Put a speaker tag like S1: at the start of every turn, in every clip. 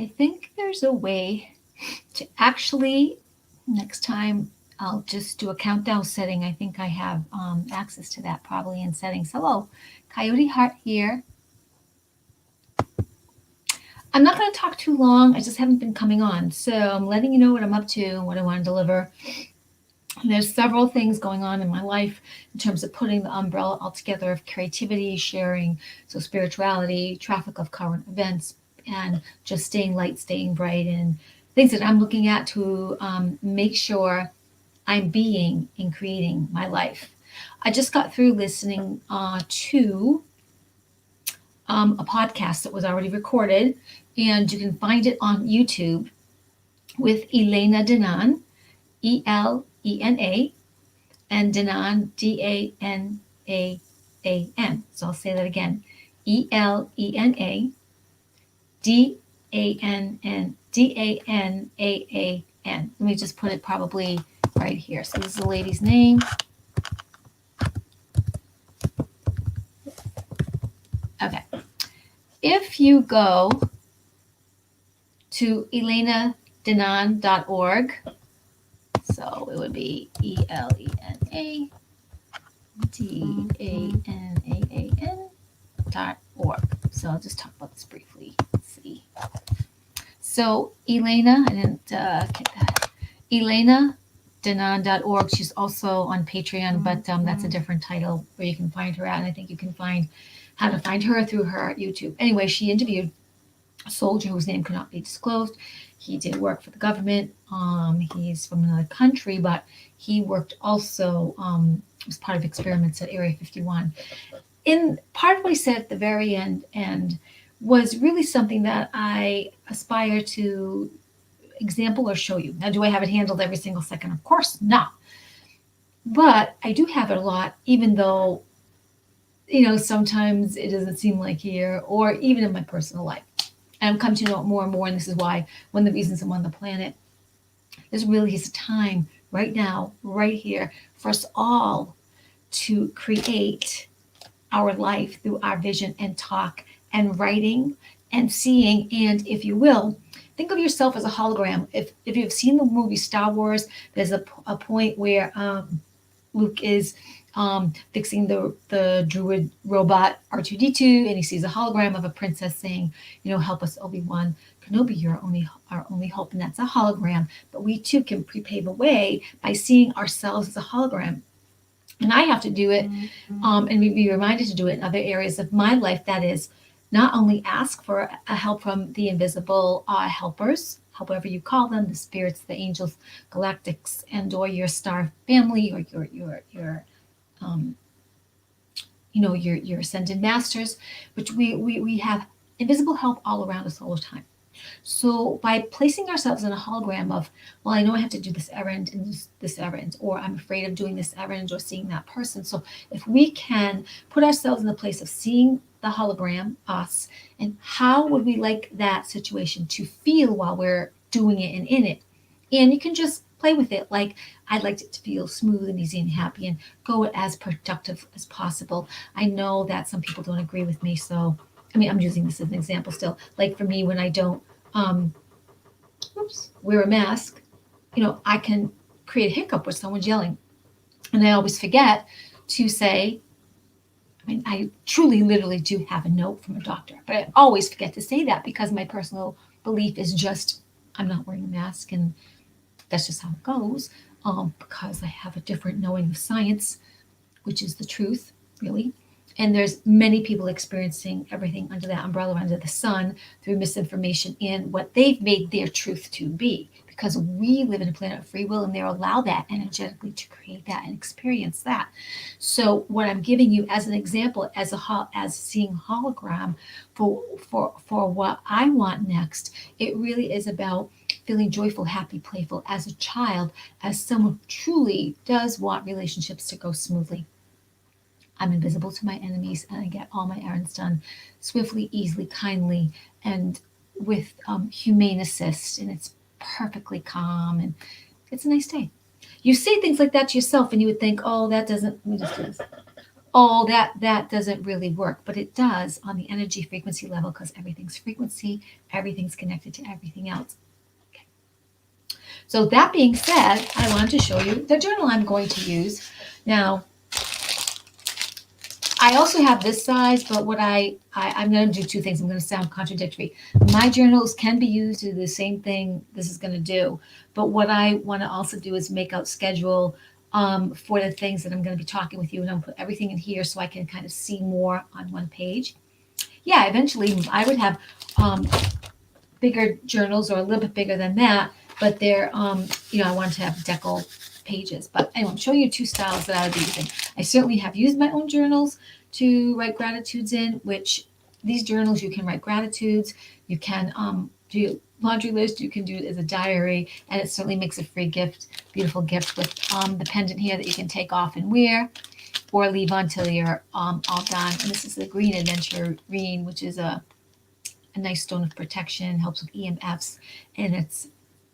S1: I think there's a way to actually, next time I'll just do a countdown setting. I think I have access to that probably in settings. Hello, Coyote Heart here. I'm not going to talk too long. I just haven't been coming on. So I'm letting you know what I'm up to and what I want to deliver. And there's several things going on in my life in terms of putting the umbrella all together of creativity, sharing, so spirituality, traffic of current events, and just staying light, staying bright, and things that I'm looking at to make sure I'm being and creating my life. I just got through listening to a podcast that was already recorded, and you can find it on YouTube with Elena Denan, Elena, and Danan, Danaan. So I'll say that again, Elena, Danaan. Let me just put it probably right here. So this is the lady's name. Okay. If you go to elenadenan.org, so it would be ELENADANAAN.org. So I'll just talk about this briefly. Let's see. So Elena, I didn't get that. ElenaDenan.org. She's also on Patreon, but that's a different title where you can find her at. And I think you can find how to find her through her YouTube. Anyway, she interviewed a soldier whose name could not be disclosed. He did work for the government. He's from another country, but he worked also, was part of experiments at Area 51. In part of what he said at the very end, and was really something that I aspire to example or show you. Now, do I have it handled every single second? Of course not. But I do have it a lot, even though, sometimes it doesn't seem like here, or even in my personal life. And I'm coming to know it more and more, and this is why one of the reasons I'm on the planet is really is a time right now, right here, for us all to create our life through our vision and talk and writing and seeing. And if you will, think of yourself as a hologram. If you've seen the movie Star Wars, there's a point where Luke is fixing the druid robot R2D2, and he sees a hologram of a princess saying, help us, Obi-Wan Kenobi, you're our only hope. And that's a hologram. But we too can prepave a way by seeing ourselves as a hologram. And I have to do it and be reminded to do it in other areas of my life. That is, not only ask for a help from the invisible helpers, however you call them, the spirits, the angels, galactics, and or your star family, or your ascended masters, which we have invisible help all around us all the time. So by placing ourselves in a hologram of, well, I know I have to do this errand and this errand, or I'm afraid of doing this errand or seeing that person. So if we can put ourselves in the place of seeing the hologram, us, and how would we like that situation to feel while we're doing it and in it? And you can just play with it. Like, I'd like it to feel smooth and easy and happy and go as productive as possible. I know that some people don't agree with me. So, I'm using this as an example still. Like for me, when I don't wear a mask, I can create a hiccup with someone's yelling. And I always forget to say, I truly, literally do have a note from a doctor, but I always forget to say that because my personal belief is just, I'm not wearing a mask, and that's just how it goes, because I have a different knowing of science, which is the truth, really. And there's many people experiencing everything under that umbrella, under the sun, through misinformation and what they've made their truth to be. Because we live in a planet of free will, and they're allowed that energetically to create that and experience that. So what I'm giving you as an example, as seeing hologram for what I want next, it really is about feeling joyful, happy, playful as a child, as someone who truly does want relationships to go smoothly. I'm invisible to my enemies, and I get all my errands done swiftly, easily, kindly, and with humane assist. And it's perfectly calm, and it's a nice day. You say things like that to yourself, and you would think, oh, that doesn't, let me just do this. oh, that doesn't really work, but it does on the energy frequency level because everything's frequency, everything's connected to everything else. Okay. So that being said, I wanted to show you the journal I'm going to use. Now, I also have this size, but what I'm going to do two things. I'm going to sound contradictory. My journals can be used to do the same thing this is going to do, but what I want to also do is make out schedule for the things that I'm going to be talking with you, and I'm going to put everything in here so I can kind of see more on one page. Yeah, eventually I would have bigger journals or a little bit bigger than that, but they're I want to have decal pages. But anyway, I'm showing you two styles that I would be using. I certainly have used my own journals to write gratitudes in, which these journals you can write gratitudes, you can do laundry list, you can do it as a diary, and it certainly makes a free gift, beautiful gift with the pendant here that you can take off and wear or leave on till you're all done. And this is the green adventure green, which is a nice stone of protection, helps with EMFs, and it's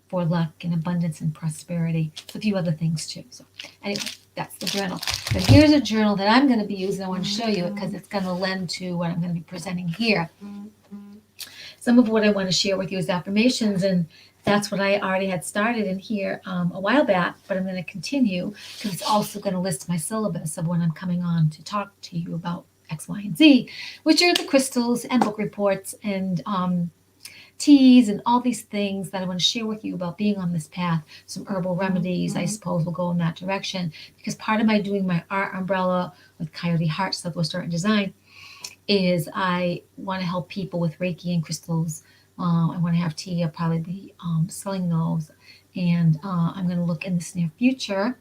S1: for luck and abundance and prosperity. It's a few other things too. So anyway, that's the journal. But here's a journal that I'm going to be using. I want to show you it because it's going to lend to what I'm going to be presenting here. Some of what I want to share with you is affirmations, and that's what I already had started in here a while back, but I'm going to continue because it's also going to list my syllabus of when I'm coming on to talk to you about X, Y, and Z, which are the crystals and book reports and teas and all these things that I want to share with you about being on this path. Some herbal remedies, I suppose, will go in that direction because part of my doing my art umbrella with Coyote Heart, Southwest Art and Design, is I want to help people with Reiki and crystals. I want to have tea. I'll probably be selling those. And I'm going to look in this near future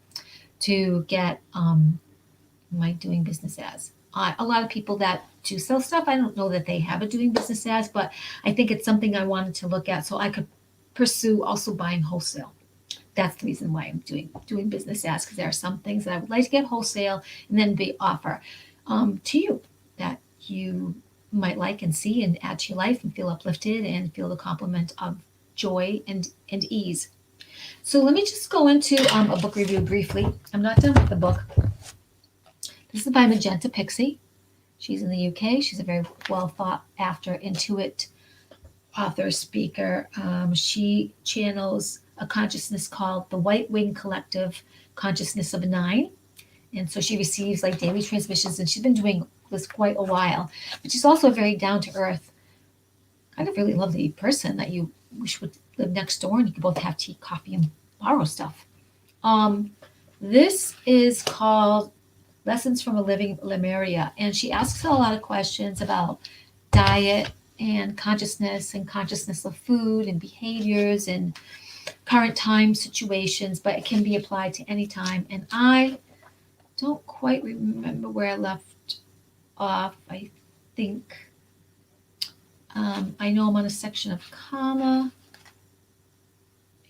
S1: to get my doing business as. A lot of people that do sell stuff, I don't know that they have a doing business as, but I think it's something I wanted to look at so I could pursue also buying wholesale. That's the reason why I'm doing business as, because there are some things that I would like to get wholesale and then be offer to you that you might like and see and add to your life and feel uplifted and feel the compliment of joy and ease. So let me just go into a book review briefly. I'm not done with the book. This is by Magenta Pixie. She's in the UK. She's a very well thought after Intuit author, speaker. She channels a consciousness called the White Wing Collective Consciousness of Nine. And so she receives like daily transmissions, and she's been doing this quite a while. But she's also a very down to earth, kind of really lovely person that you wish would live next door and you could both have tea, coffee, and borrow stuff. This is called Lessons from a Living Lemuria, and she asks a lot of questions about diet and consciousness of food and behaviors and current time situations, but it can be applied to any time. And I don't quite remember where I left off. I think I know I'm on a section of karma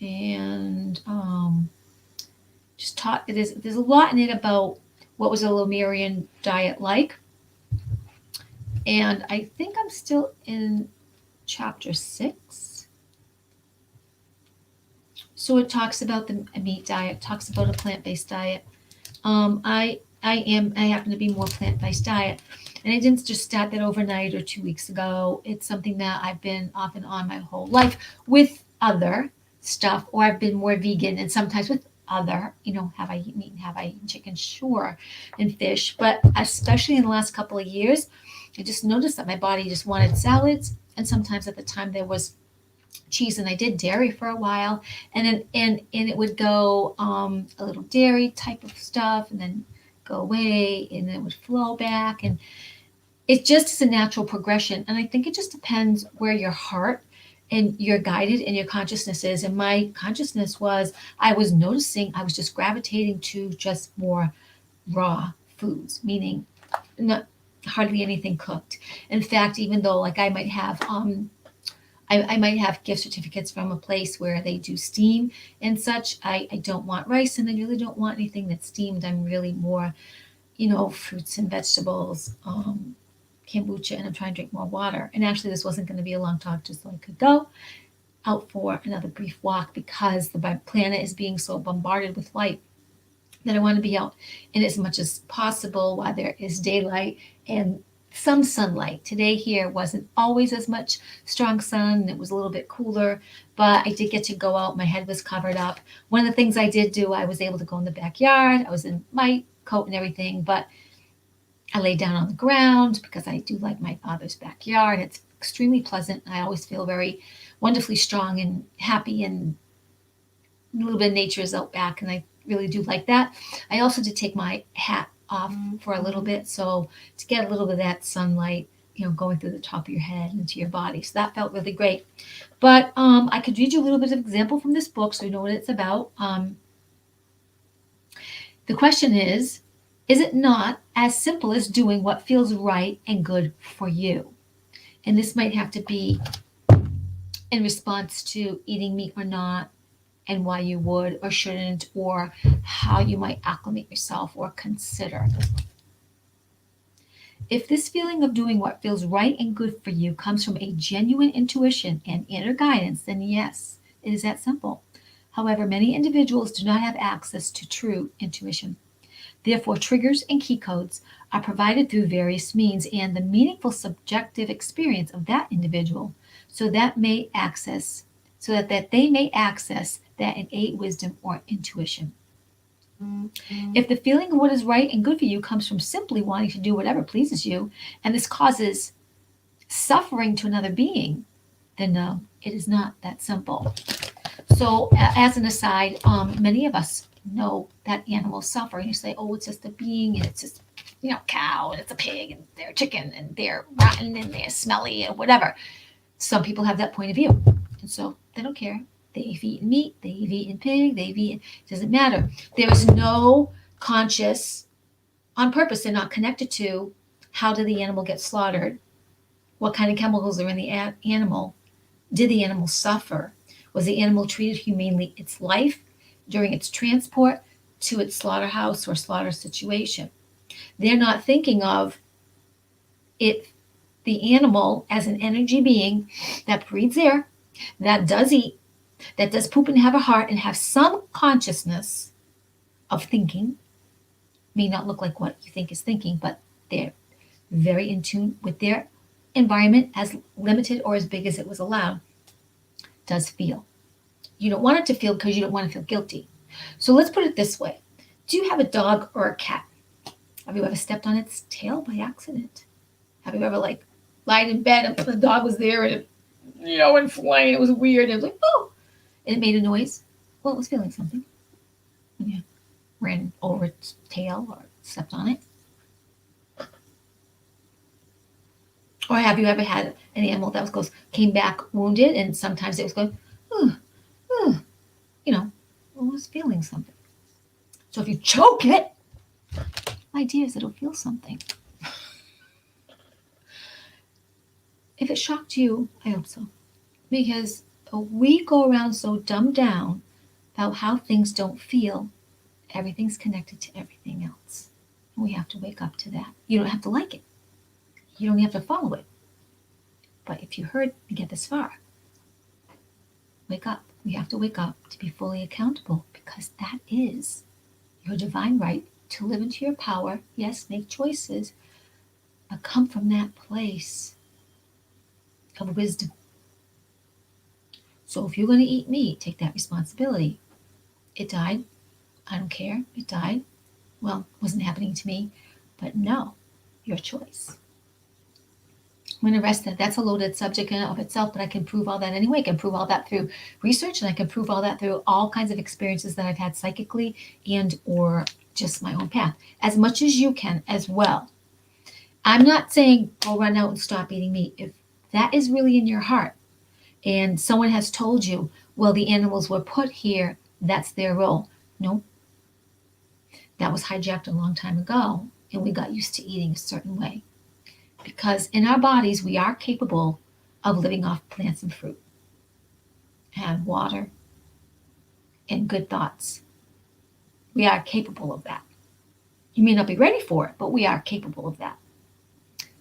S1: and just taught it is. There's a lot in it about what was a Lemurian diet like, and I think I'm still in chapter 6. So it talks about the meat diet, talks about a plant-based diet. I happen to be more plant-based diet, and I didn't just start that overnight or 2 weeks ago. It's something that I've been off and on my whole life with other stuff, or I've been more vegan, and sometimes with other, have I eaten meat? Have I eaten chicken? Sure, and fish, but especially in the last couple of years, I just noticed that my body just wanted salads, and sometimes at the time there was cheese, and I did dairy for a while, and then and it would go a little dairy type of stuff, and then go away, and then it would flow back, and it just is a natural progression. And I think it just depends where your heart and you're guided and your consciousness is. And my consciousness was, I was noticing I was just gravitating to just more raw foods, meaning not hardly anything cooked. In fact, even though like I might have I might have gift certificates from a place where they do steam and such. I don't want rice, and I really don't want anything that's steamed. I'm really more, fruits and vegetables, kombucha, and I'm trying to drink more water. And actually, this wasn't going to be a long talk, just so I could go out for another brief walk because the planet is being so bombarded with light that I want to be out in as much as possible while there is daylight and some sunlight. Today here wasn't always as much strong sun. It was a little bit cooler, but I did get to go out. My head was covered up. One of the things I did do, I was able to go in the backyard. I was in my coat and everything, but I laid down on the ground because I do like my father's backyard. It's extremely pleasant. I always feel very wonderfully strong and happy, and a little bit of nature is out back, and I really do like that. I also did take my hat off for a little bit, so to get a little bit of that sunlight, going through the top of your head into your body. So that felt really great. But I could read you a little bit of example from this book so you know what it's about. The question is it not as simple as doing what feels right and good for you? And this might have to be in response to eating meat or not, and why you would or shouldn't, or how you might acclimate yourself or consider. If this feeling of doing what feels right and good for you comes from a genuine intuition and inner guidance, then yes, it is that simple. However, many individuals do not have access to true intuition. Therefore, triggers and key codes are provided through various means and the meaningful subjective experience of that individual so that they may access that innate wisdom or intuition. If the feeling of what is right and good for you comes from simply wanting to do whatever pleases you, and this causes suffering to another being, then no, it is not that simple. So, as an aside, many of us know that animals suffer. And you say, oh, it's just a being, and it's just, cow, and it's a pig, and they're chicken, and they're rotten, and they're smelly, and whatever. Some people have that point of view, and so they don't care. They've eaten meat, they've eaten pig, it doesn't matter. There is no conscious, on purpose, they're not connected to how did the animal get slaughtered? What kind of chemicals are in the animal? Did the animal suffer? Was the animal treated humanely its life during its transport to its slaughterhouse or slaughter situation? They're not thinking of it, the animal, as an energy being that breathes air, that does eat, that does poop and have a heart and have some consciousness of thinking. May not look like what you think is thinking, but they're very in tune with their environment, as limited or as big as it was allowed, does feel. You don't want it to feel because you don't want to feel guilty. So let's put it this way. Do you have a dog or a cat? Have you ever stepped on its tail by accident? Have you ever lied in bed and the dog was there and it, and flying, it was weird, and it was like, oh, and it made a noise? Well, it was feeling something. And you ran over its tail or stepped on it. Or have you ever had an animal that came back wounded, and sometimes it was going, it was feeling something. So if you choke it, my idea is it'll feel something. If it shocked you, I hope so. Because we go around so dumbed down about how things don't feel. Everything's connected to everything else. And we have to wake up to that. You don't have to like it. You don't have to follow it. But if you heard me get this far, wake up. We have to wake up to be fully accountable, because that is your divine right to live into your power. Yes, make choices, but come from that place of wisdom. So if you're going to eat meat, take that responsibility. It died. I don't care. It died. Well, it wasn't happening to me. But no, your choice. I'm going to rest that. That's a loaded subject in and of itself, but I can prove all that anyway. I can prove all that through research, and I can prove all that through all kinds of experiences that I've had psychically and or just my own path, as much as you can as well. I'm not saying go run out and stop eating meat. If that is really in your heart and someone has told you, well, the animals were put here, that's their role. No, that was hijacked a long time ago, and we got used to eating a certain way. Because in our bodies, we are capable of living off plants and fruit and water and good thoughts. We are capable of that. You may not be ready for it, but we are capable of that.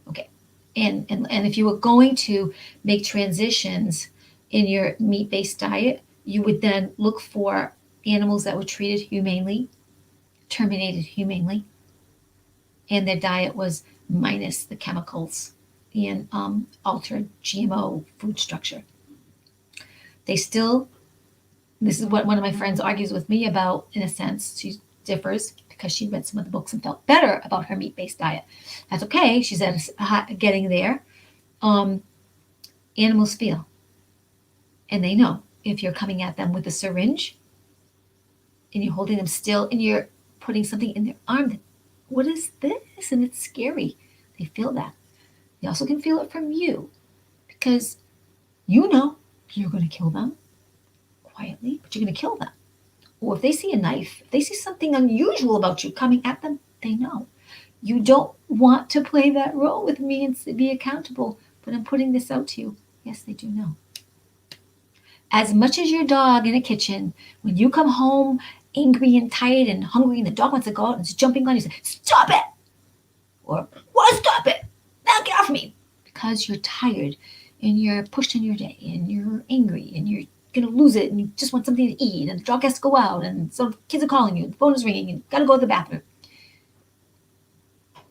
S1: Okay. And if you were going to make transitions in your meat-based diet, you would then look for animals that were treated humanely, terminated humanely, and their diet was minus the chemicals and altered GMO food structure. They still, this is what one of my friends argues with me about, in a sense. She differs because she read some of the books and felt better about her meat-based diet. That's okay. She's getting there. Animals feel, and they know if you're coming at them with a syringe and you're holding them still and you're putting something in their arm. What is this? And it's scary. They feel that. They also can feel it from you because you know you're going to kill them quietly, but you're going to kill them. Or if they see a knife, if they see something unusual about you coming at them, they know. You don't want to play that role with me and be accountable, but I'm putting this out to you. Yes, they do know. As much as your dog in a kitchen, when you come home angry and tired and hungry and the dog wants to go out and is jumping on you, say, stop it! Or, well, stop it! Now get off me! Because you're tired and you're pushed in your day and you're angry and you're going to lose it and you just want something to eat and the dog has to go out and some kids are calling you, the phone is ringing and you got to go to the bathroom.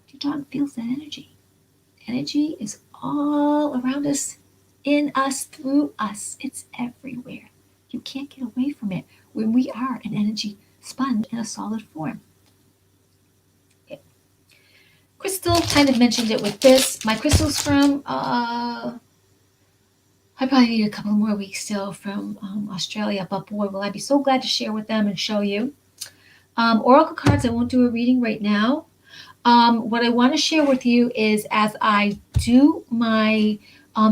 S1: Your dog feels that energy. Energy is all around us, in us, through us. It's everywhere. You can't get away from it when we are an energy sponge in a solid form. Okay. Crystal kind of mentioned it with this. My crystals from, I probably need a couple more weeks still from Australia, but boy, will I be so glad to share with them and show you. Oracle cards, I won't do a reading right now. What I want to share with you is as I do my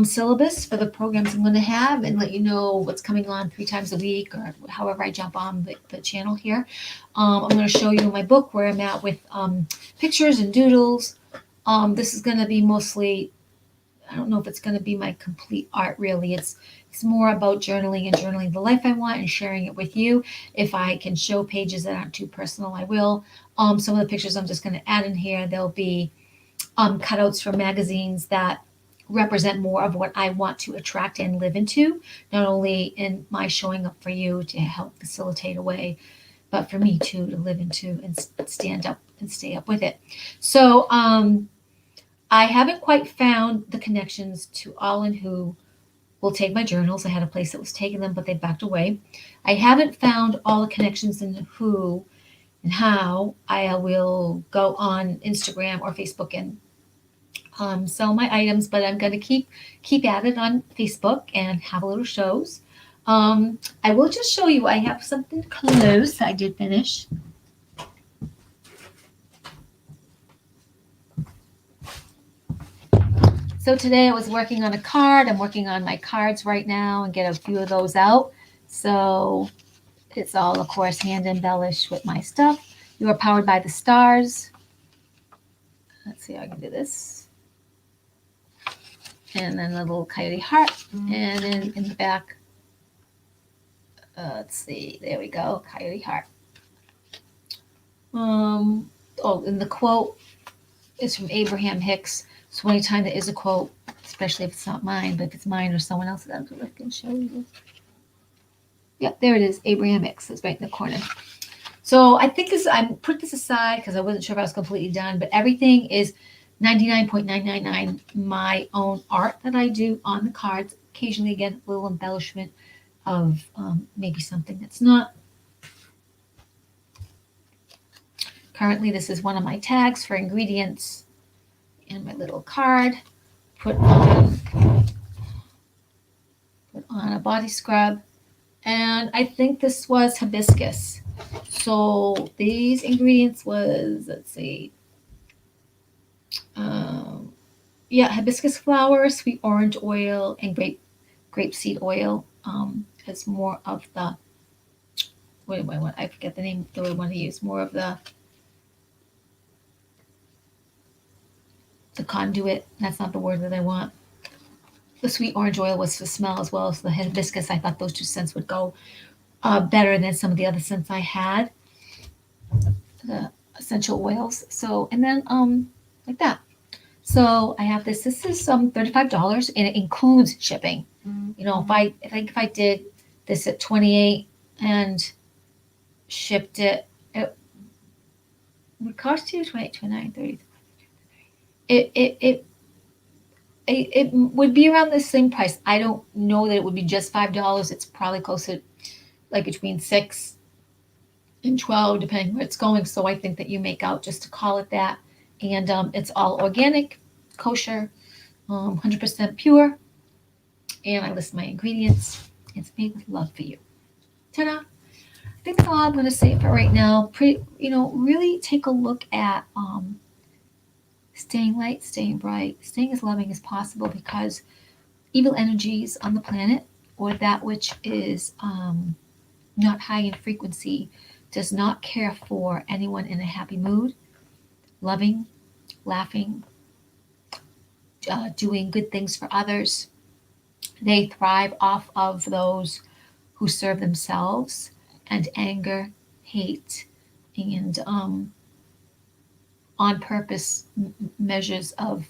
S1: syllabus for the programs I'm going to have and let you know what's coming on 3 times a week or however I jump on the channel here. I'm going to show you my book where I'm at with pictures and doodles. This is going to be mostly, I don't know if it's going to be my complete art really. It's more about journaling and journaling the life I want and sharing it with you. If I can show pages that aren't too personal, I will. Some of the pictures I'm just going to add in here. There'll be cutouts from magazines that represent more of what I want to attract and live into, not only in my showing up for you to help facilitate a way, but for me too to live into and stand up and stay up with it. So I haven't quite found the connections to all and who will take my journals. I had a place that was taking them, but they backed away. I haven't found all the connections in who and how I will go on Instagram or Facebook and sell my items, but I'm going to keep at it on Facebook and have a little shows. I will just show you, I have something close I did finish. So today I was working on a card. I'm working on my cards right now and get a few of those out. So it's all, of course, hand embellished with my stuff. You are powered by the stars. Let's see how I can do this. And then a little coyote heart. And then in the back, let's see, there we go, coyote heart. And the quote is from Abraham Hicks. So anytime there is a quote, especially if it's not mine, but if it's mine or someone else's, I can show you. Yep, there it is. Abraham Hicks. It's right in the corner. So I think I put this aside because I wasn't sure if I was completely done, but everything is 99.999 my own art that I do on the cards. Occasionally, again, a little embellishment of maybe something that's not. Currently, this is one of my tags for ingredients. And my little card, put on a body scrub, and I think this was hibiscus. So these ingredients was, let's see, hibiscus flower, sweet orange oil, and grapeseed oil. As more of the what do I want? I forget the name that I want to use. More of the conduit. That's not the word that I want. The sweet orange oil was for smell as well as the hibiscus. I thought those 2 scents would go better than some of the other scents I had. The essential oils. So, and then like that. So I have this. This is $35 and it includes shipping. Mm-hmm. You know, if I did this at $28 and shipped it, would cost you 28, 29, 30. It it would be around the same price. I don't know that it would be just $5. It's probably closer, like between 6 and 12, depending where it's going. So I think that you make out just to call it that. And it's all organic, kosher, 100% pure. And I list my ingredients. It's made with love for you. Ta-da! I think that's all I'm going to say for right now. Really take a look at staying light, staying bright, staying as loving as possible, because evil energies on the planet, or that which is not high in frequency, does not care for anyone in a happy mood, loving, laughing, doing good things for others. They thrive off of those who serve themselves, and anger, hate, and on purpose measures of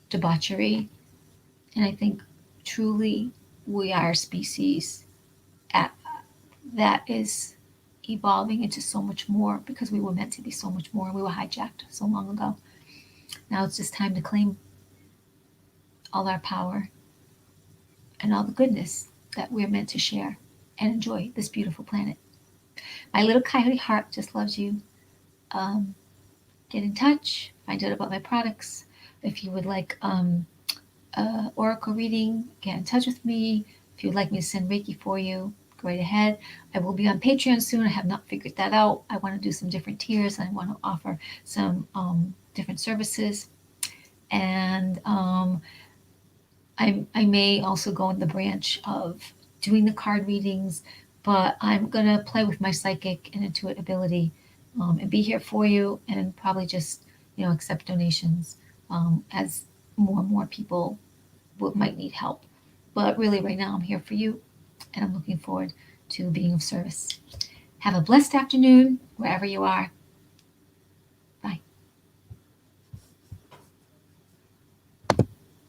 S1: debauchery. And I think truly we are a species at, that is evolving into so much more, because we were meant to be so much more. We were hijacked so long ago. Now it's just time to claim all our power and all the goodness that we're meant to share and enjoy this beautiful planet. My little coyote heart just loves you. Um, get in touch, find out about my products. If you would like oracle reading, get in touch with me. If you'd like me to send Reiki for you, go right ahead. I will be on Patreon soon. I have not figured that out. I want to do some different tiers. I want to offer some different services. And I may also go in the branch of doing the card readings, but I'm going to play with my psychic and intuitive ability, and be here for you, and probably just, accept donations as more and more people might need help. But really, right now, I'm here for you, and I'm looking forward to being of service. Have a blessed afternoon wherever you are.